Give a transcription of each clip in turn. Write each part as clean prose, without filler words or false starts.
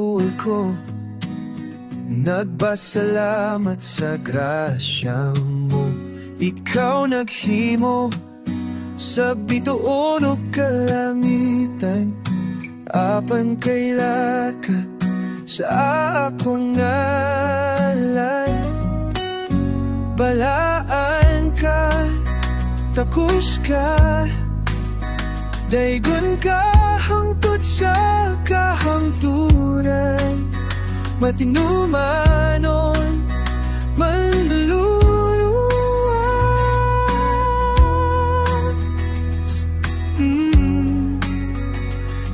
pagdudul ko. Nagpasalamat sa grasya mo. Ikaw naghimo sa bituon o kalangitan, apan kaila ka sa akong ngalan. Balaan ka, takos ka, daygon ka hangtod sa kahangturan. Matinumanon manluluwas.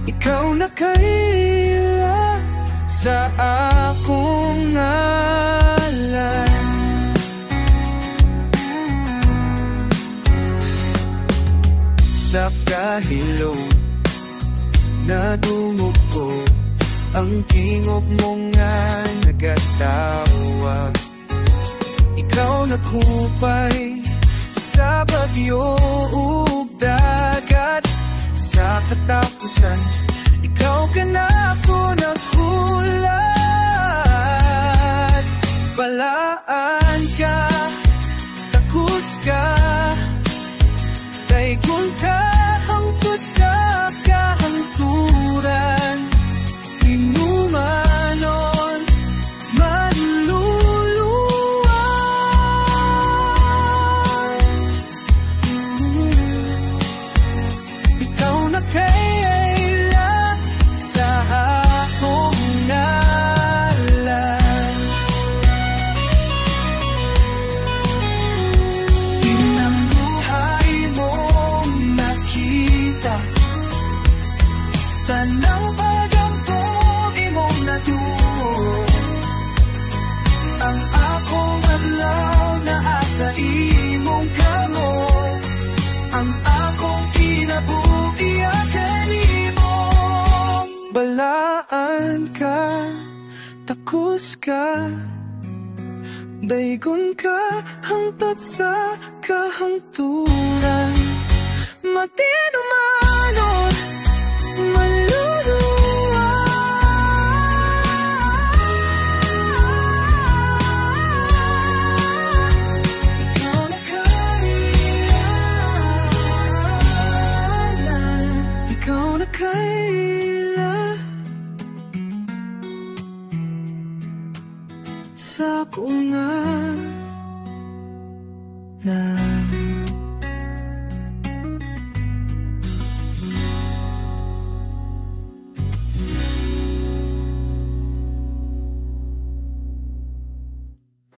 Ikaw na kaila sa akong ngalan. Sa kahilo na dungog ko, ang tingog mo nga nagatawag. Ikaw naghupay sa bagyo ug dagat. Sa katapusan, ikaw ka na ako naghulat. Balaan ka, takos ka, daygon ka hangtod sa kahangturan. Inumanon manluluwas. Ikaw na kaila sa akong ngalan. Tinambuhay mong nakita, tanaw ang akong adlaw na asa imong kamot, ang akong kinabuhi kanimo. Balaan ka, takos ka, daygon ka hangtod sa kahangturan. Matinumanon manluluwas. Kaila sa akong ngalan.